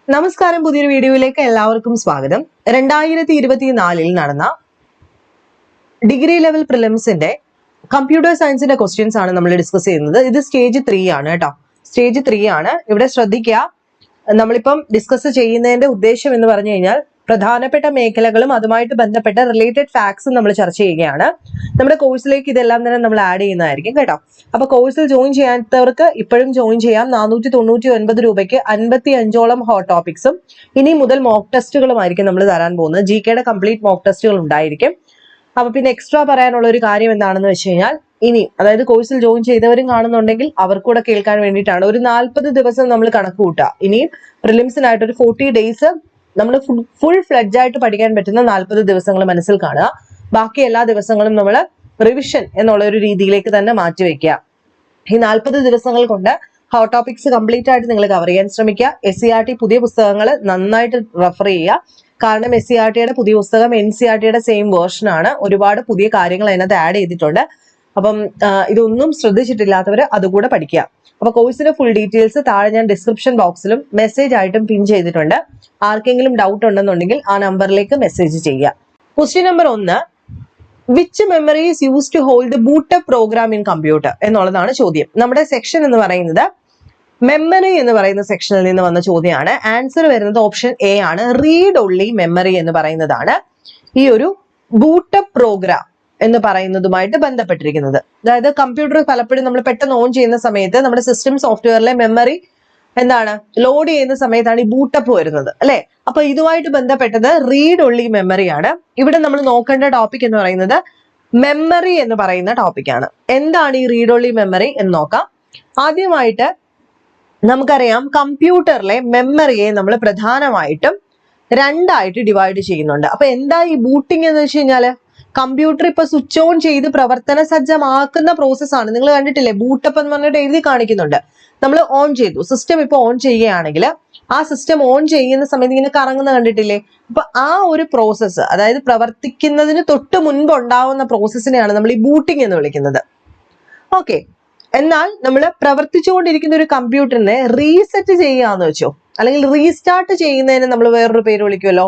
നമസ്കാരം, പുതിയൊരു വീഡിയോയിലേക്ക് എല്ലാവർക്കും സ്വാഗതം. 2024 നടന്ന ഡിഗ്രി ലെവൽ പ്രിലിംസിന്റെ കമ്പ്യൂട്ടർ സയൻസിന്റെ ക്വസ്റ്റ്യൻസ് ആണ് നമ്മൾ ഡിസ്കസ് ചെയ്യുന്നത്. ഇത് സ്റ്റേജ് 3 ആണ് കേട്ടോ. സ്റ്റേജ് 3 ആണ്. ഇവിടെ ശ്രദ്ധിക്കുക, നമ്മളിപ്പം ഡിസ്കസ് ചെയ്യുന്നതിന്റെ ഉദ്ദേശം എന്ന് പറഞ്ഞു കഴിഞ്ഞാൽ പ്രധാനപ്പെട്ട മേഖലകളും അതുമായിട്ട് ബന്ധപ്പെട്ട റിലേറ്റഡ് ഫാക്ട്സും നമ്മൾ ചർച്ച ചെയ്യുകയാണ്. നമ്മുടെ കോഴ്സിലേക്ക് ഇതെല്ലാം തന്നെ നമ്മൾ ആഡ് ചെയ്യുന്നതായിരിക്കും കേട്ടോ. അപ്പൊ കോഴ്സിൽ ജോയിൻ ചെയ്യാത്തവർക്ക് ഇപ്പോഴും ജോയിൻ ചെയ്യാം. 499 രൂപയ്ക്ക് 55ഓളം ഹോട്ട് ടോപ്പിക്സും ഇനി മുതൽ മോക്ക് ടെസ്റ്റുകളുമായിരിക്കും നമ്മൾ തരാൻ പോകുന്നത്. GK കംപ്ലീറ്റ് മോക്ക് ടെസ്റ്റുകൾ ഉണ്ടായിരിക്കും. അപ്പൊ പിന്നെ എക്സ്ട്രാ പറയാനുള്ള ഒരു കാര്യം എന്താണെന്ന് വെച്ച് കഴിഞ്ഞാൽ, ഇനി അതായത് കോഴ്സിൽ ജോയിൻ ചെയ്തവരും കാണുന്നുണ്ടെങ്കിൽ അവർക്കൂടെ കേൾക്കാൻ വേണ്ടിയിട്ടാണ് ഒരു 40 ദിവസം നമ്മൾ കണക്ക് കൂട്ടുക. ഇനിയും പ്രിലിംസിനായിട്ട് ഒരു 40 ഡേയ്സ് നമ്മൾ ഫുൾ ഫ്ലെഡ്ജ് ആയിട്ട് പഠിക്കാൻ പറ്റുന്ന 40 ദിവസങ്ങൾ മനസ്സിൽ കാണുക. ബാക്കി എല്ലാ ദിവസങ്ങളും നമ്മൾ റിവിഷൻ എന്നുള്ള ഒരു രീതിയിലേക്ക് തന്നെ മാറ്റിവെക്കുക. ഈ 40 ദിവസങ്ങൾ കൊണ്ട് ഹോട്ട് ടോപ്പിക്സ് കംപ്ലീറ്റ് ആയിട്ട് നിങ്ങൾ കവർ ചെയ്യാൻ ശ്രമിക്കുക. SCERT പുതിയ പുസ്തകങ്ങൾ നന്നായിട്ട് റെഫർ ചെയ്യുക. കാരണം SCERTയുടെ പുതിയ പുസ്തകം NCERTയുടെ സെയിം വേർഷൻ ആണ്. ഒരുപാട് പുതിയ കാര്യങ്ങൾ അതിനകത്ത് ആഡ് ചെയ്തിട്ടുണ്ട്. അപ്പം ഇതൊന്നും ശ്രദ്ധിച്ചിട്ടില്ലാത്തവർ അതുകൂടെ പഠിക്കുക. അപ്പൊ കോഴ്സിന്റെ ഫുൾ ഡീറ്റെയിൽസ് താഴെ ഞാൻ ഡിസ്ക്രിപ്ഷൻ ബോക്സിലും മെസ്സേജ് ആയിട്ടും പിൻ ചെയ്തിട്ടുണ്ട്. ആർക്കെങ്കിലും ഡൗട്ട് ഉണ്ടെന്നുണ്ടെങ്കിൽ ആ നമ്പറിലേക്ക് മെസ്സേജ് ചെയ്യുക. Question number 1, which memory is use to hold boot up program in computer എന്നുള്ളതാണ് ചോദ്യം. നമ്മുടെ സെക്ഷൻ എന്ന് പറയുന്നത് മെമ്മറി എന്ന് പറയുന്ന സെക്ഷനിൽ നിന്ന് വന്ന ചോദ്യമാണ്. ആൻസർ വരുന്നത് ഓപ്ഷൻ എ ആണ്. റീഡ് ഒൺലി മെമ്മറി എന്ന് പറയുന്നതാണ് ഈ ഒരു ബൂട്ടപ്പ് പ്രോഗ്രാം എന്ന് പറയുന്നതുമായിട്ട് ബന്ധപ്പെട്ടിരിക്കുന്നത്. അതായത് കമ്പ്യൂട്ടർ പലപ്പോഴും നമ്മൾ പെട്ടെന്ന് ഓൺ ചെയ്യുന്ന സമയത്ത് നമ്മുടെ സിസ്റ്റം സോഫ്റ്റ്വെയറിലെ മെമ്മറി എന്താണ് ലോഡ് ചെയ്യുന്ന സമയത്താണ് ഈ ബൂട്ടപ്പ് വരുന്നത്, അല്ലെ? അപ്പൊ ഇതുമായിട്ട് ബന്ധപ്പെട്ടത് റീഡ് ഒൺലി മെമ്മറി ആണ്. ഇവിടെ നമ്മൾ നോക്കേണ്ട ടോപ്പിക് എന്ന് പറയുന്നത് മെമ്മറി എന്ന് പറയുന്ന ടോപ്പിക്കാണ്. എന്താണ് ഈ റീഡ് ഒൺലി മെമ്മറി എന്ന് നോക്കാം. ആദ്യമായിട്ട് നമുക്കറിയാം, കമ്പ്യൂട്ടറിലെ മെമ്മറിയെ നമ്മൾ പ്രധാനമായിട്ടും രണ്ടായിട്ട് ഡിവൈഡ് ചെയ്യുന്നുണ്ട്. അപ്പൊ എന്താ ഈ ബൂട്ടിംഗ് എന്ന് വെച്ച് കഴിഞ്ഞാല്, കമ്പ്യൂട്ടർ ഇപ്പൊ സ്വിച്ച് ഓൺ ചെയ്ത് പ്രവർത്തന സജ്ജമാക്കുന്ന പ്രോസസ്സാണ്. നിങ്ങൾ കണ്ടിട്ടില്ലേ, ബൂട്ടപ്പ് എന്ന് പറഞ്ഞിട്ട് എഴുതി കാണിക്കുന്നുണ്ട്. നമ്മൾ ഓൺ ചെയ്തു, സിസ്റ്റം ഇപ്പൊ ഓൺ ചെയ്യുകയാണെങ്കിൽ ആ സിസ്റ്റം ഓൺ ചെയ്യുന്ന സമയത്ത് ഇങ്ങനെ കറങ്ങുന്ന കണ്ടിട്ടില്ലേ? അപ്പൊ ആ ഒരു പ്രോസസ്സ്, അതായത് പ്രവർത്തിക്കുന്നതിന് തൊട്ട് മുൻപ് ഉണ്ടാവുന്ന പ്രോസസ്സിനെയാണ് നമ്മൾ ഈ ബൂട്ടിംഗ് എന്ന് വിളിക്കുന്നത്. ഓക്കെ, എന്നാൽ നമ്മൾ പ്രവർത്തിച്ചുകൊണ്ടിരിക്കുന്ന ഒരു കമ്പ്യൂട്ടറിനെ റീസെറ്റ് ചെയ്യാന്ന് വെച്ചോ, അല്ലെങ്കിൽ റീസ്റ്റാർട്ട് ചെയ്യുന്നതിന് നമ്മൾ വേറൊരു പേര് വിളിക്കുമല്ലോ,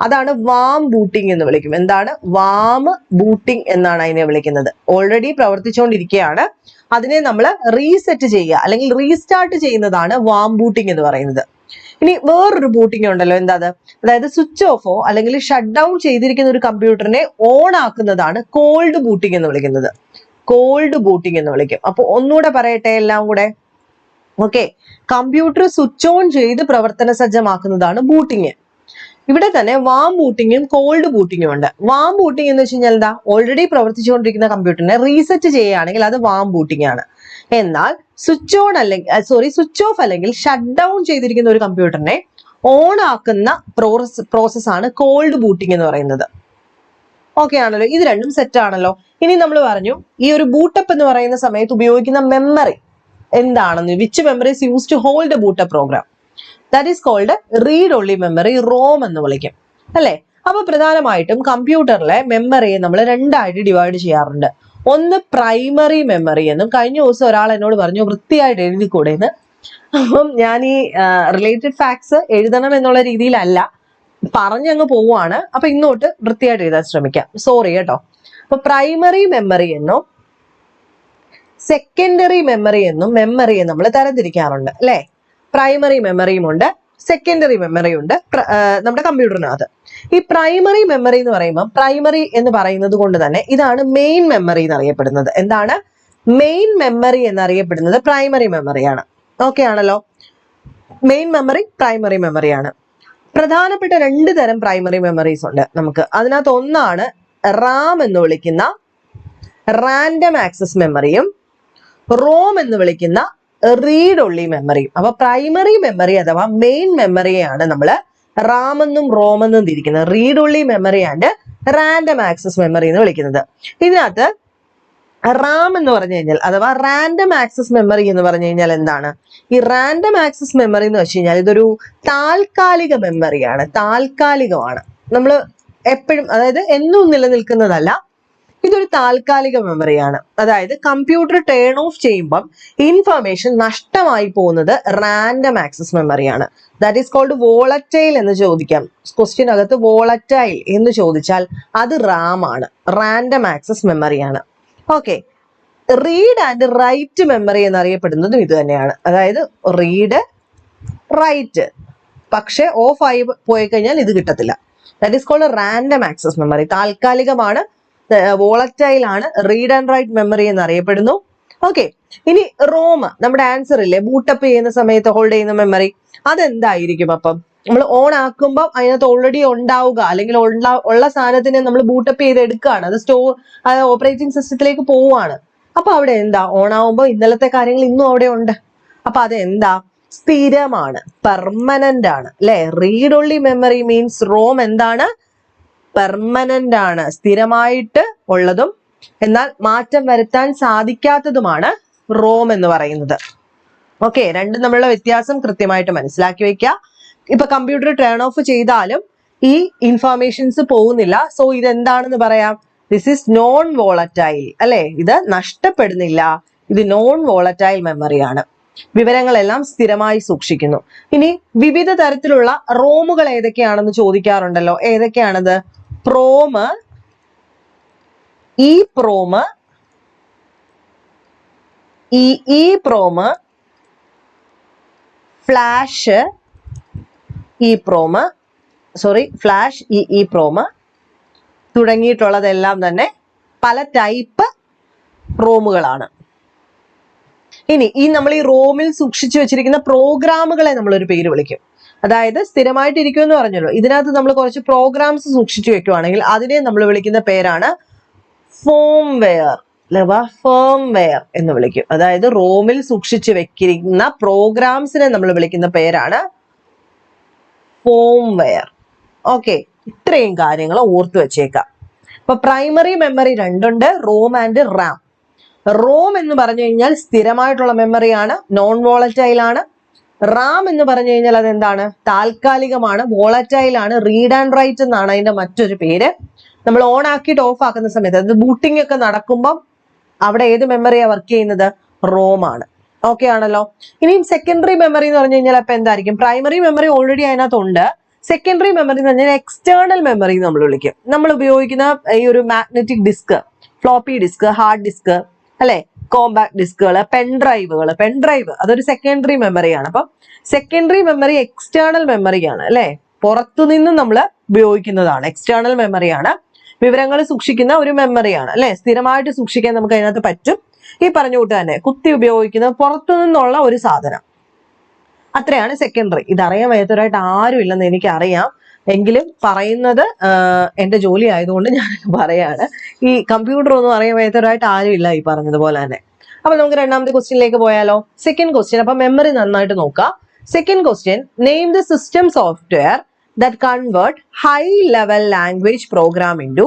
അതാണ് വാം ബൂട്ടിംഗ് എന്ന് വിളിക്കും. എന്താണ്? വാം ബൂട്ടിംഗ് എന്നാണ് അതിനെ വിളിക്കുന്നത്. ഓൾറെഡി പ്രവർത്തിച്ചുകൊണ്ടിരിക്കുകയാണ്, അതിനെ നമ്മൾ റീസെറ്റ് ചെയ്യുക അല്ലെങ്കിൽ റീസ്റ്റാർട്ട് ചെയ്യുന്നതാണ് വാം ബൂട്ടിംഗ് എന്ന് പറയുന്നത്. ഇനി വേറൊരു ബൂട്ടിംഗ് ഉണ്ടല്ലോ, എന്താ അത്? അതായത് സ്വിച്ച് ഓഫോ അല്ലെങ്കിൽ ഷട്ട് ഡൗൺ ചെയ്തിരിക്കുന്ന ഒരു കമ്പ്യൂട്ടറിനെ ഓൺ ആക്കുന്നതാണ് കോൾഡ് ബൂട്ടിംഗ് എന്ന് വിളിക്കുന്നത്. കോൾഡ് ബൂട്ടിംഗ് എന്ന് വിളിക്കും. അപ്പൊ ഒന്നുകൂടെ പറയട്ടെ എല്ലാം കൂടെ. ഓക്കെ, കമ്പ്യൂട്ടർ സ്വിച്ച് ഓൺ ചെയ്ത് പ്രവർത്തന സജ്ജമാക്കുന്നതാണ് ബൂട്ടിംഗ്. ഇവിടെ തന്നെ വാം ബൂട്ടിങ്ങും കോൾഡ് ബൂട്ടിങ്ങും ഉണ്ട്. വാം ബൂട്ടിംഗ് എന്ന് വെച്ച് കഴിഞ്ഞാൽ എന്താ? ഓൾറെഡി പ്രവർത്തിച്ചുകൊണ്ടിരിക്കുന്ന കമ്പ്യൂട്ടറിനെ റീസെറ്റ് ചെയ്യുകയാണെങ്കിൽ അത് വാം ബൂട്ടിംഗ് ആണ്. എന്നാൽ സ്വിച്ച് ഓൺ അല്ലെങ്കിൽ സ്വിച്ച് ഓഫ് അല്ലെങ്കിൽ ഷട്ട് ഡൗൺ ചെയ്തിരിക്കുന്ന ഒരു കമ്പ്യൂട്ടറിനെ ഓൺ ആക്കുന്ന പ്രോസസ്സാണ് കോൾഡ് ബൂട്ടിംഗ് എന്ന് പറയുന്നത്. ഓക്കെ ആണല്ലോ, ഇത് രണ്ടും സെറ്റ് ആണല്ലോ. ഇനി നമ്മൾ പറഞ്ഞു, ഈ ഒരു ബൂട്ടപ്പ് എന്ന് പറയുന്ന സമയത്ത് ഉപയോഗിക്കുന്ന മെമ്മറി എന്താണെന്ന്. Which memory is use to hold a boot up program? That is called read only memory, ROM എന്ന് വിളിക്കും, അല്ലെ? അപ്പൊ പ്രധാനമായിട്ടും കമ്പ്യൂട്ടറിലെ മെമ്മറിയെ നമ്മൾ രണ്ടായിട്ട് ഡിവൈഡ് ചെയ്യാറുണ്ട്. ഒന്ന് പ്രൈമറി മെമ്മറി എന്നും. കഴിഞ്ഞ ദിവസം ഒരാൾ എന്നോട് പറഞ്ഞു വൃത്തിയായിട്ട് എഴുതിക്കൂടെ എന്ന്. അപ്പം ഞാൻ ഈ റിലേറ്റഡ് ഫാക്ട്സ് എഴുതണം എന്നുള്ള രീതിയിലല്ല, പറഞ്ഞങ്ങ് പോവാണ്. അപ്പൊ ഇങ്ങോട്ട് വൃത്തിയായിട്ട് എഴുതാൻ ശ്രമിക്കാം. സോറി കേട്ടോ. അപ്പൊ പ്രൈമറി മെമ്മറി എന്നും സെക്കൻഡറി മെമ്മറി എന്നും മെമ്മറിയെ നമ്മൾ തരംതിരിക്കാറുണ്ട്, അല്ലെ? പ്രൈമറി മെമ്മറിയും ഉണ്ട്, സെക്കൻഡറി മെമ്മറിയും ഉണ്ട് നമ്മുടെ കമ്പ്യൂട്ടറിനകത്ത്. ഈ പ്രൈമറി മെമ്മറി എന്ന് പറയുമ്പോൾ, പ്രൈമറി എന്ന് പറയുന്നത് കൊണ്ട് തന്നെ ഇതാണ് മെയിൻ മെമ്മറി എന്നറിയപ്പെടുന്നത്. എന്താണ്? മെയിൻ മെമ്മറി എന്നറിയപ്പെടുന്നത് പ്രൈമറി മെമ്മറിയാണ്. ഓക്കെ ആണല്ലോ, മെയിൻ മെമ്മറി പ്രൈമറി മെമ്മറിയാണ്. പ്രധാനപ്പെട്ട 2 തരം പ്രൈമറി മെമ്മറീസ് ഉണ്ട് നമുക്ക്. അതിനകത്ത് ഒന്നാണ് റാം എന്ന് വിളിക്കുന്ന റാൻഡം ആക്സസ് മെമ്മറിയും റോം എന്ന് വിളിക്കുന്ന റീഡ് ഒൺലി മെമ്മറിയും. അപ്പൊ പ്രൈമറി മെമ്മറി അഥവാ മെയിൻ മെമ്മറിയെയാണ് നമ്മൾ റാം എന്നും റോം എന്നും തിരിക്കുന്നത്. Read only memory and random access memory എന്ന് വിളിക്കുന്നത്. ഇതിനകത്ത് റാം എന്ന് പറഞ്ഞു കഴിഞ്ഞാൽ അഥവാ റാൻഡം ആക്സസ് മെമ്മറി എന്ന് പറഞ്ഞു കഴിഞ്ഞാൽ എന്താണ്? ഈ റാൻഡം ആക്സസ് മെമ്മറി എന്ന് വെച്ച് കഴിഞ്ഞാൽ ഇതൊരു താൽക്കാലിക മെമ്മറിയാണ്, താൽക്കാലികമാണ്. നമ്മൾ എപ്പോഴും, അതായത് എന്നും നിലനിൽക്കുന്നതല്ല, ഇതൊരു താൽക്കാലിക മെമ്മറിയാണ്. അതായത് കമ്പ്യൂട്ടർ ടേൺ ഓഫ് ചെയ്യുമ്പം ഇൻഫർമേഷൻ നഷ്ടമായി പോകുന്നത് റാൻഡം ആക്സസ് മെമ്മറിയാണ്. ദാറ്റ് ഈസ് കോൾഡ് വോളറ്റൈൽ എന്ന് ചോദിക്കാം. ക്വസ്റ്റ്യൻ അകത്ത് വോളറ്റൈൽ എന്ന് ചോദിച്ചാൽ അത് റാം ആണ്, റാൻഡം ആക്സസ് മെമ്മറിയാണ്. Okay, read and write memory എന്നറിയപ്പെടുന്നതും ഇത് തന്നെയാണ്. അതായത് റീഡ് റൈറ്റ്, പക്ഷെ ഓഫ് ആയി പോയി കഴിഞ്ഞാൽ ഇത് കിട്ടത്തില്ല. That is called random access memory. താൽക്കാലികമാണ്, വോളറ്റൈൽ ആണ്, റീഡ് ആൻഡ് റൈറ്റ് മെമ്മറി എന്നറിയപ്പെടുന്നു. ഓക്കെ, ഇനി റോം, നമ്മുടെ ആൻസർ ഇല്ലേ, ബൂട്ടപ്പ് ചെയ്യുന്ന സമയത്ത് ഹോൾഡ് ചെയ്യുന്ന മെമ്മറി, അതെന്തായിരിക്കും? അപ്പം നമ്മൾ ഓൺ ആക്കുമ്പോൾ അതിനകത്ത് ഓൾറെഡി ഉണ്ടാവുക, അല്ലെങ്കിൽ ഉള്ള സാധനത്തിനെ നമ്മൾ ബൂട്ടപ്പ് ചെയ്ത് എടുക്കുകയാണ്, അത് ഓപ്പറേറ്റിംഗ് സിസ്റ്റത്തിലേക്ക് പോവുകയാണ്. അപ്പൊ അവിടെ എന്താ, ഓൺ ആവുമ്പോൾ ഇന്നലത്തെ കാര്യങ്ങൾ ഇന്നും അവിടെ ഉണ്ട്. അപ്പൊ അത് എന്താ, സ്ഥിരമാണ്, പെർമനന്റ് ആണ് അല്ലെ. Read only memory means ROM എന്താണ്, പെർമനന്റ് ആണ്, സ്ഥിരമായിട്ട് ഉള്ളതും എന്നാൽ മാറ്റം വരുത്താൻ സാധിക്കാത്തതുമാണ് റോം എന്ന് പറയുന്നത്. ഓക്കെ, രണ്ടും തമ്മിലുള്ള വ്യത്യാസം കൃത്യമായിട്ട് മനസ്സിലാക്കി വെക്കുക. ഇപ്പൊ കമ്പ്യൂട്ടർ ടേൺ ഓഫ് ചെയ്താലും ഈ ഇൻഫർമേഷൻസ് പോകുന്നില്ല. സോ ഇതെന്താണെന്ന് പറയാം, ദിസ് ഈസ് നോൺ വോളറ്റൈൽ അല്ലെ. ഇത് നഷ്ടപ്പെടുന്നില്ല, ഇത് നോൺ വോളറ്റൈൽ മെമ്മറിയാണ്. വിവരങ്ങളെല്ലാം സ്ഥിരമായി സൂക്ഷിക്കുന്നു. ഇനി വിവിധ തരത്തിലുള്ള റോമുകൾ ഏതൊക്കെയാണെന്ന് ചോദിക്കാറുണ്ടല്ലോ. ഏതൊക്കെയാണത്? PROM, E PROM, E PROM, flash E PROM, flash E PROM തുടങ്ങിയിട്ടുള്ളതെല്ലാം തന്നെ പല ടൈപ്പ് റോമുകളാണ്. ഇനി നമ്മൾ ഈ റോമിൽ സൂക്ഷിച്ചു വെച്ചിരിക്കുന്ന പ്രോഗ്രാമുകളെ നമ്മളൊരു പേര് വിളിക്കും. അതായത് സ്ഥിരമായിട്ട് ഇരിക്കുമെന്ന് പറഞ്ഞല്ലോ, ഇതിനകത്ത് നമ്മൾ കുറച്ച് പ്രോഗ്രാംസ് സൂക്ഷിച്ചു വെക്കുവാണെങ്കിൽ അതിനെ നമ്മൾ വിളിക്കുന്ന പേരാണ് ഫോംവെയർ അഥവാ ഫേംവെയർ എന്ന് വിളിക്കും. അതായത് റോമിൽ സൂക്ഷിച്ചു വെക്കുന്ന പ്രോഗ്രാംസിനെ നമ്മൾ വിളിക്കുന്ന പേരാണ് ഫോംവെയർ. ഓക്കെ, ഇത്രയും കാര്യങ്ങൾ ഓർത്തു വെച്ചേക്കാം. ഇപ്പൊ പ്രൈമറി മെമ്മറി രണ്ടുണ്ട്, റോം ആൻഡ് റാം. റോം എന്ന് പറഞ്ഞു കഴിഞ്ഞാൽ സ്ഥിരമായിട്ടുള്ള മെമ്മറിയാണ്, നോൺ വോളറ്റൈൽ ആണ്. റാം എന്ന് പറഞ്ഞു കഴിഞ്ഞാൽ അതെന്താണ്, താൽക്കാലികമാണ്, വോളറ്റൈൽ ആണ്, റീഡ് ആൻഡ് റൈറ്റ് എന്നാണ് അതിന്റെ മറ്റൊരു പേര്. നമ്മൾ ഓൺ ആക്കിയിട്ട് ഓഫ് ആക്കുന്ന സമയത്ത്, അതായത് ബൂട്ടിംഗ് ഒക്കെ നടക്കുമ്പോൾ അവിടെ ഏത് മെമ്മറിയാണ് വർക്ക് ചെയ്യുന്നത്, റോം ആണ്. ഓക്കെ ആണല്ലോ. ഇനി സെക്കൻഡറി മെമ്മറി എന്ന് പറഞ്ഞു കഴിഞ്ഞാൽ അപ്പൊ എന്തായിരിക്കും? പ്രൈമറി മെമ്മറി ഓൾറെഡി അതിനകത്തുണ്ട്. സെക്കൻഡറി മെമ്മറി എന്ന് പറഞ്ഞാൽ എക്സ്റ്റേണൽ മെമ്മറി നമ്മൾ വിളിക്കും. നമ്മൾ ഉപയോഗിക്കുന്ന ഈ ഒരു magnetic disk, floppy disk, hard disk അല്ലെ, കോമ്പാക്ട് ഡിസ്കുകൾ, പെൻഡ്രൈവ് അതൊരു സെക്കൻഡറി മെമ്മറിയാണ്. അപ്പം സെക്കൻഡറി മെമ്മറി എക്സ്റ്റേണൽ മെമ്മറിയാണ് അല്ലെ, പുറത്തുനിന്നും നമ്മൾ ഉപയോഗിക്കുന്നതാണ്, എക്സ്റ്റേണൽ മെമ്മറിയാണ്. വിവരങ്ങൾ സൂക്ഷിക്കുന്ന ഒരു മെമ്മറിയാണ് അല്ലെ, സ്ഥിരമായിട്ട് സൂക്ഷിക്കാൻ നമുക്ക് അതിനകത്ത് പറ്റും. ഈ പറഞ്ഞ കൂട്ട് തന്നെ കുത്തി ഉപയോഗിക്കുന്ന പുറത്തു നിന്നുള്ള ഒരു സാധനം, അത്രയാണ് സെക്കൻഡറി. ഇതറിയാൻ വയ്യാത്തവരായിട്ട് ആരും ഇല്ലെന്ന് എനിക്കറിയാം, എങ്കിലും പറയുന്നത് എന്റെ ജോലി ആയതുകൊണ്ട് ഞാൻ പറയാണ്. ഈ കമ്പ്യൂട്ടർ ഒന്നും അറിയാൻ വയ്യാത്തവരായിട്ട് ആരും ഇല്ല ഈ പറഞ്ഞതുപോലെ തന്നെ. അപ്പൊ നമുക്ക് രണ്ടാമത്തെ ക്വസ്റ്റ്യനിലേക്ക് പോയാലോ. സെക്കൻഡ് ക്വസ്റ്റ്യൻ, അപ്പൊ മെമ്മറി നന്നായിട്ട് നോക്കാം. Second question, name the system software that convert high level language program into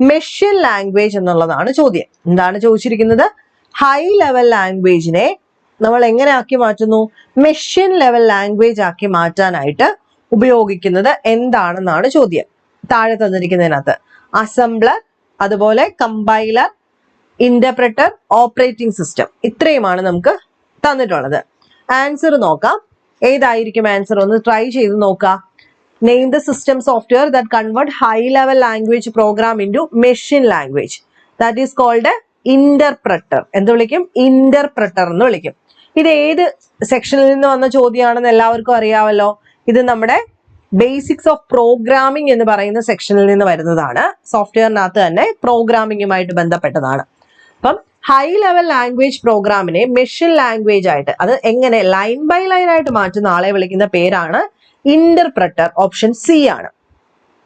machine language എന്നുള്ളതാണ് ചോദ്യം. എന്താണ് ചോദിച്ചിരിക്കുന്നത്? ഹൈ ലെവൽ ലാംഗ്വേജിനെ നമ്മൾ എങ്ങനെ ആക്കി മാറ്റുന്നു? മെഷീൻ ലെവൽ ലാംഗ്വേജ് ആക്കി മാറ്റാനായിട്ട് ഉപയോഗിക്കുന്നത് എന്താണെന്നാണ് ചോദ്യം. താഴെ തന്നിരിക്കുന്നതിനകത്ത് അസംബ്ലർ, അതുപോലെ കമ്പൈലർ, ഇന്റർപ്രറ്റർ, ഓപ്പറേറ്റിംഗ് സിസ്റ്റം, ഇത്രയുമാണ് നമുക്ക് തന്നിട്ടുള്ളത്. ആൻസർ നോക്കാം. ഏതായിരിക്കും ആൻസർ? ഒന്ന് ട്രൈ ചെയ്ത് നോക്കാം. Name the system software that convert high level language program into machine language. That is called interpreter. എന്ത് വിളിക്കും? ഇന്റർപ്രറ്റർ എന്ന് വിളിക്കും. ഇത് ഏത് സെക്ഷനിൽ നിന്ന് വന്ന ചോദ്യമാണെന്ന് എല്ലാവർക്കും അറിയാമല്ലോ. ഇത് നമ്മുടെ ബേസിക്സ് ഓഫ് പ്രോഗ്രാമിംഗ് എന്ന് പറയുന്ന സെക്ഷനിൽ നിന്ന് വരുന്നതാണ്. സോഫ്റ്റ്വെയറിനകത്ത് തന്നെ പ്രോഗ്രാമിംഗുമായിട്ട് ബന്ധപ്പെട്ടതാണ്. അപ്പം ഹൈ ലെവൽ ലാംഗ്വേജ് പ്രോഗ്രാമിനെ മെഷീൻ ലാംഗ്വേജ് ആയിട്ട്, അത് എങ്ങനെ ലൈൻ ബൈ ലൈൻ ആയിട്ട് മാറ്റുന്ന ആളെ വിളിക്കുന്ന പേരാണ് ഇന്റർപ്രറ്റർ. ഓപ്ഷൻ സി ആണ്.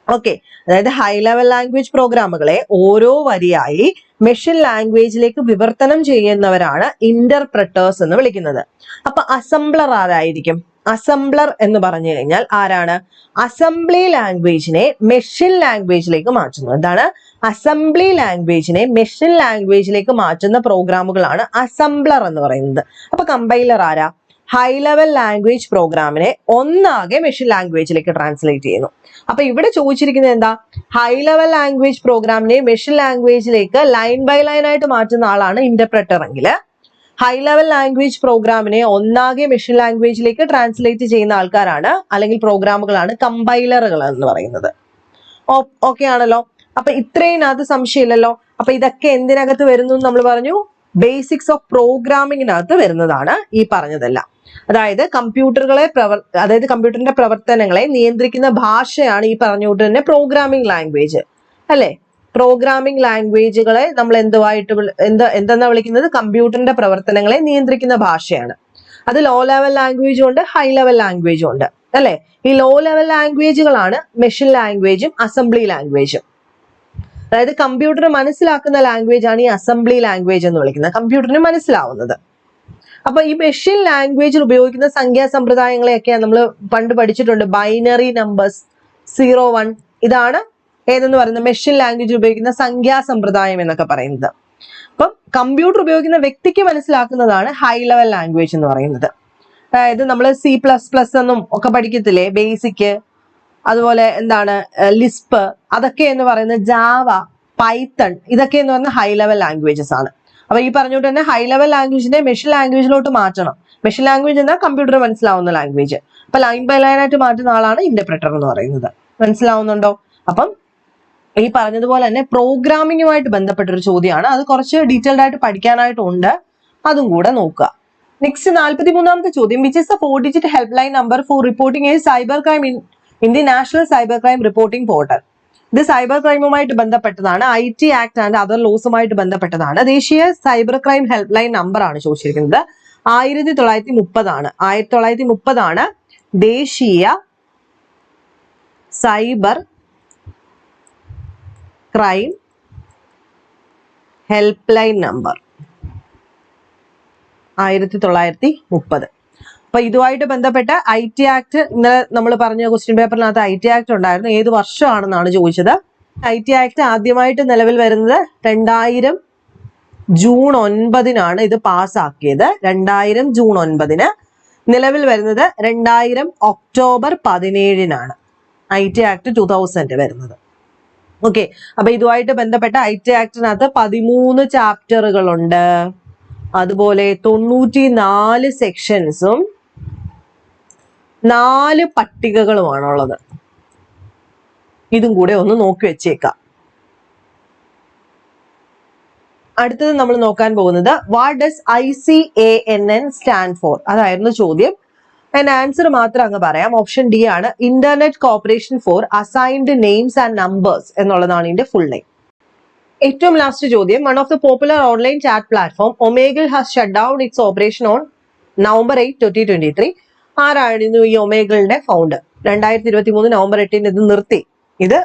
ഓക്കെ, അതായത് ഹൈ ലെവൽ ലാംഗ്വേജ് പ്രോഗ്രാമുകളെ ഓരോ വരിയായി മെഷീൻ ലാംഗ്വേജിലേക്ക് വിവർത്തനം ചെയ്യുന്നവരാണ് ഇന്റർപ്രറ്റേഴ്സ് എന്ന് വിളിക്കുന്നത്. അപ്പൊ അസംബ്ലർ ആരായിരിക്കും? അസംബ്ലർ എന്ന് പറഞ്ഞു കഴിഞ്ഞാൽ ആരാണ്? അസംബ്ലി ലാംഗ്വേജിനെ മെഷീൻ ലാംഗ്വേജിലേക്ക് മാറ്റുന്നു. എന്താണ്? അസംബ്ലി ലാംഗ്വേജിനെ മെഷീൻ ലാംഗ്വേജിലേക്ക് മാറ്റുന്ന പ്രോഗ്രാമുകളാണ് അസംബ്ലർ എന്ന് പറയുന്നത്. അപ്പൊ കമ്പൈലർ ആരാ? ഹൈ ലെവൽ ലാംഗ്വേജ് പ്രോഗ്രാമിനെ ഒന്നാകെ മെഷീൻ ലാംഗ്വേജിലേക്ക് ട്രാൻസ്ലേറ്റ് ചെയ്യുന്നു. അപ്പൊ ഇവിടെ ചോദിച്ചിരിക്കുന്നത് എന്താ? ഹൈ ലെവൽ ലാംഗ്വേജ് പ്രോഗ്രാമിനെ മെഷീൻ ലാംഗ്വേജിലേക്ക് ലൈൻ ബൈ ലൈൻ ആയിട്ട് മാറ്റുന്ന ആളാണ് ഇന്റർപ്രറ്റർ എങ്കിൽ, ഹൈ ലെവൽ ലാംഗ്വേജ് പ്രോഗ്രാമിനെ ഒന്നാകെ മെഷീൻ ലാംഗ്വേജിലേക്ക് ട്രാൻസ്ലേറ്റ് ചെയ്യുന്ന ആൾക്കാരാണ് അല്ലെങ്കിൽ പ്രോഗ്രാമുകളാണ് കമ്പൈലറുകൾ എന്ന് പറയുന്നത്. ഓക്കെ ആണല്ലോ. അപ്പൊ ഇത്രയിനകത്ത് സംശയമില്ലല്ലോ. അപ്പൊ ഇതൊക്കെ എന്തിനകത്ത് വരുന്നു നമ്മൾ പറഞ്ഞു? ബേസിക്സ് ഓഫ് പ്രോഗ്രാമിങ്ങിനകത്ത് വരുന്നതാണ് ഈ പറഞ്ഞതെല്ലാം. അതായത് കമ്പ്യൂട്ടറിന്റെ പ്രവർത്തനങ്ങളെ നിയന്ത്രിക്കുന്ന ഭാഷയാണ് ഈ പറഞ്ഞുകൊണ്ട് തന്നെ പ്രോഗ്രാമിംഗ് ലാംഗ്വേജ് അല്ലെ. പ്രോഗ്രാമിംഗ് ലാംഗ്വേജുകളെ നമ്മൾ എന്തെന്നാ വിളിക്കുന്നത്? കമ്പ്യൂട്ടറിന്റെ പ്രവർത്തനങ്ങളെ നിയന്ത്രിക്കുന്ന ഭാഷയാണ്. അത് ലോ ലെവൽ ലാംഗ്വേജും ഉണ്ട്, ഹൈ ലെവൽ ലാംഗ്വേജും ഉണ്ട് അല്ലെ. ഈ ലോ ലെവൽ ലാംഗ്വേജുകളാണ് മെഷീൻ ലാംഗ്വേജും അസംബ്ലി ലാംഗ്വേജും. അതായത് കമ്പ്യൂട്ടർ മനസ്സിലാക്കുന്ന ലാംഗ്വേജ് ആണ് ഈ അസംബ്ലി ലാംഗ്വേജ് എന്ന് വിളിക്കുന്നത്, കമ്പ്യൂട്ടറിന് മനസ്സിലാവുന്നത്. അപ്പൊ ഈ മെഷീൻ ലാംഗ്വേജിൽ ഉപയോഗിക്കുന്ന സംഖ്യാ സമ്പ്രദായങ്ങളെയൊക്കെ നമ്മൾ പണ്ട് പഠിച്ചിട്ടുണ്ട്. ബൈനറി നമ്പേഴ്സ്, 0 1 ഇതാണ് ഏതെന്ന് പറയുന്നത് മെഷീൻ ലാംഗ്വേജിൽ ഉപയോഗിക്കുന്ന സംഖ്യാ സമ്പ്രദായം എന്നൊക്കെ പറയുന്നത്. അപ്പം കമ്പ്യൂട്ടർ ഉപയോഗിക്കുന്ന വ്യക്തിക്ക് മനസ്സിലാക്കുന്നതാണ് ഹൈ ലെവൽ ലാംഗ്വേജ് എന്ന് പറയുന്നത്. അതായത് നമ്മൾ C++ എന്നും ഒക്കെ പഠിക്കത്തില്ലേ, ബേസിക്, അതുപോലെ എന്താണ് ലിസ്പ്, അതൊക്കെ എന്ന് പറയുന്നത് ജാവ, പൈത്തൺ, ഇതൊക്കെ എന്ന് പറയുന്ന ഹൈ ലെവൽ ലാംഗ്വേജസ് ആണ്. അപ്പൊ ഈ പറഞ്ഞുകൊണ്ട് തന്നെ ഹൈ ലെവൽ ലാംഗ്വേജിനെ മെഷീൻ ലാംഗ്വേജിലോട്ട് മാറ്റണം. മെഷീൻ ലാംഗ്വേജ് എന്നാൽ കമ്പ്യൂട്ടർ മനസ്സിലാവുന്ന ലാംഗ്വേജ്. അപ്പൊ ലൈൻ ബൈ ലൈൻ ആയിട്ട് മാറ്റുന്ന ആളാണ് ഇന്റർപ്രറ്റർ എന്ന് പറയുന്നത്. മനസ്സിലാവുന്നുണ്ടോ? അപ്പം ഈ പറഞ്ഞതുപോലെ തന്നെ പ്രോഗ്രാമിങ്ങുമായിട്ട് ബന്ധപ്പെട്ട ഒരു ചോദ്യമാണ്. അത് കുറച്ച് ഡീറ്റെയിൽഡ് ആയിട്ട് പഠിക്കാനായിട്ടുണ്ട്, അതും കൂടെ നോക്കുക. നെക്സ്റ്റ് 43ാമത്തെ ചോദ്യം. Which is the 4-digit help line number for reporting a cyber crime in the national cyber crime reporting portal? ഇത് സൈബർ ക്രൈമുമായിട്ട് ബന്ധപ്പെട്ടതാണ്. IT ആക്ട് ആൻഡ് അതർ ലോസുമായിട്ട് ബന്ധപ്പെട്ടതാണ്. ദേശീയ cyber crime help line number ആണ് ചോദിച്ചിരിക്കുന്നത്. 1930 ആണ്. 1930 ആണ് ദേശീയ cyber crime help line number 1930. അപ്പൊ ഇതുമായിട്ട് ബന്ധപ്പെട്ട IT ആക്ട്, ഇന്നലെ നമ്മൾ പറഞ്ഞ ക്വസ്റ്റ്യൻ പേപ്പറിനകത്ത് IT ആക്ട് ഉണ്ടായിരുന്നു. ഏത് വർഷമാണെന്നാണ് ചോദിച്ചത്. IT ആക്ട് ആദ്യമായിട്ട് നിലവിൽ വരുന്നത് 2000 ജൂൺ 9 ഇത് പാസ്സാക്കിയത്. 2000 ജൂൺ 9 നിലവിൽ വരുന്നത് 2000 ഒക്ടോബർ 17 IT ആക്ട് 2000 വരുന്നത്. ഓക്കെ. അപ്പൊ ഇതുമായിട്ട് ബന്ധപ്പെട്ട IT ആക്ടിനകത്ത് 13 ചാപ്റ്ററുകളുണ്ട്. അതുപോലെ 94 സെക്ഷൻസും 4 പട്ടികകളുമാണുള്ളത്. ഇതും കൂടെ ഒന്ന് നോക്കി വെച്ചേക്കാം. അടുത്തത് നമ്മൾ നോക്കാൻ പോകുന്നത് what does ICANN stand for? അതായിരുന്നു ചോദ്യം. അതിന്റെ ആൻസർ മാത്രം അങ്ങ് പറയാം. ഓപ്ഷൻ D ആണ്. Internet corporation four assigned names and numbers എന്നുള്ളതാണ് ഇതിന്റെ ഫുൾ നെയിം. ഏറ്റവും ലാസ്റ്റ് ചോദ്യം. One of the popular online chat platform Omegle has shut down it's operation on November 8, 2023. ആരായിരുന്നു ഈ ഒമേഗിളിന്റെ ഫൗണ്ടർ? 2023 November 8 ഇത് നിർത്തി. ഇത്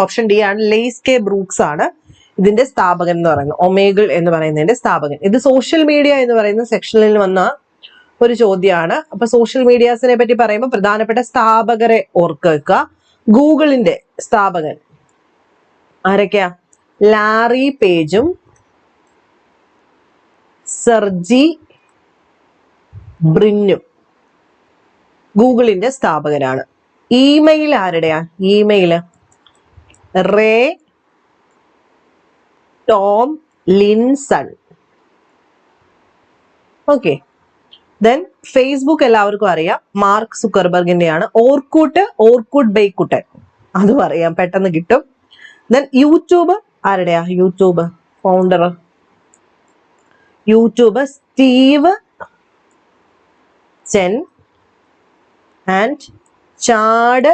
ഓപ്ഷൻ D ആണ്. ലെയ്സ് കെ ബ്രൂക്സ് ആണ് ഇതിന്റെ സ്ഥാപകൻ എന്ന് പറയുന്നത്. ഒമേഗിൾ എന്ന് പറയുന്നതിന്റെ സ്ഥാപകൻ. ഇത് സോഷ്യൽ മീഡിയ എന്ന് പറയുന്ന സെക്ഷനിൽ വന്ന ഒരു ചോദ്യമാണ്. അപ്പൊ സോഷ്യൽ മീഡിയാസിനെ പറ്റി പറയുമ്പോൾ പ്രധാനപ്പെട്ട സ്ഥാപകരെ ഓർക്കുക. ഗൂഗിളിന്റെ സ്ഥാപകൻ ആരൊക്കെയാ? ലാറി പേജും സെർജി ബ്രിന്നും ഗൂഗിളിന്റെ സ്ഥാപകരാണ്. ഇമെയിൽ ആരുടെയാ? Email Ray Tomlinson. Okay. Then Facebook എല്ലാവർക്കും അറിയാം, മാർക്ക് സുക്കർബർഗിന്റെയാണ്. ഓർക്കുട്ട് ബൈക്കുട്ടൻ, അതും അറിയാം, പെട്ടെന്ന് കിട്ടും. ദെൻ യൂട്യൂബ് ആരുടെയാ? YouTube founder Steve Chen and Chad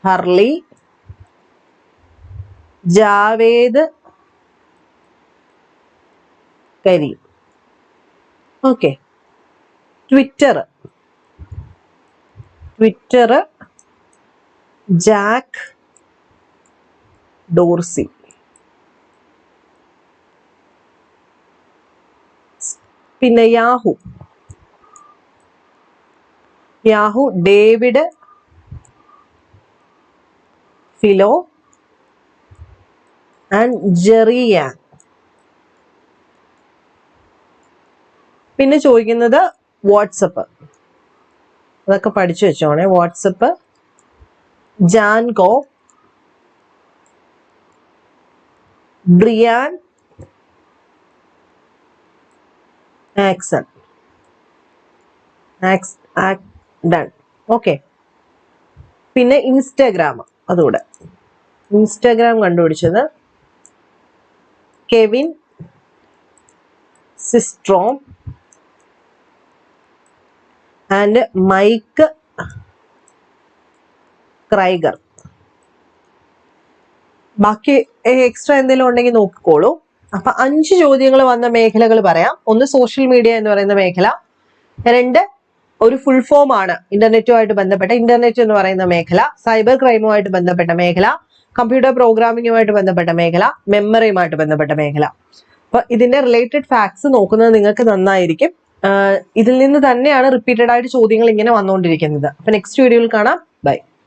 Hurley Jawed Karim. Okay. Twitter Jack Dorsey. പിന്നെ Yahoo David Filo and Jerry Yang. പിന്നെ ചോദിക്കുന്നത് വാട്സപ്പ്, അതൊക്കെ പഠിച്ചു വെച്ചോണേ. WhatsApp, Jan Koum, Brian, Acton. Okay. പിന്നെ ഇൻസ്റ്റാഗ്രാം, അതുകൂടെ. ഇൻസ്റ്റാഗ്രാം കണ്ടുപിടിച്ചത് Kevin Systrom and Mike Krieger. ബാക്കി എക്സ്ട്രാ എന്തെങ്കിലും ഉണ്ടെങ്കിൽ നോക്കിക്കോളൂ. അപ്പൊ 5 ചോദ്യങ്ങൾ വന്ന മേഖലകൾ പറയാം. ഒന്ന് സോഷ്യൽ മീഡിയ എന്ന് പറയുന്ന മേഖല, 2 ഒരു ഫുൾ ഫോം ആണ് ഇന്റർനെറ്റുമായിട്ട് ബന്ധപ്പെട്ട ഇന്റർനെറ്റ് എന്ന് പറയുന്ന മേഖല, സൈബർ ക്രൈമുമായിട്ട് ബന്ധപ്പെട്ട മേഖല, കമ്പ്യൂട്ടർ പ്രോഗ്രാമിങ്ങുമായിട്ട് ബന്ധപ്പെട്ട മേഖല, മെമ്മറിയുമായിട്ട് ബന്ധപ്പെട്ട മേഖല. അപ്പൊ ഇതിന്റെ റിലേറ്റഡ് ഫാക്ട്സ് നോക്കുന്നത് നിങ്ങൾക്ക് നന്നായിരിക്കും. ഇതിൽ നിന്ന് തന്നെയാണ് റിപ്പീറ്റഡ് ആയിട്ട് ചോദ്യങ്ങൾ ഇങ്ങനെ വന്നുകൊണ്ടിരിക്കുന്നത്. അപ്പൊ നെക്സ്റ്റ് വീഡിയോയിൽ കാണാം. ബൈ.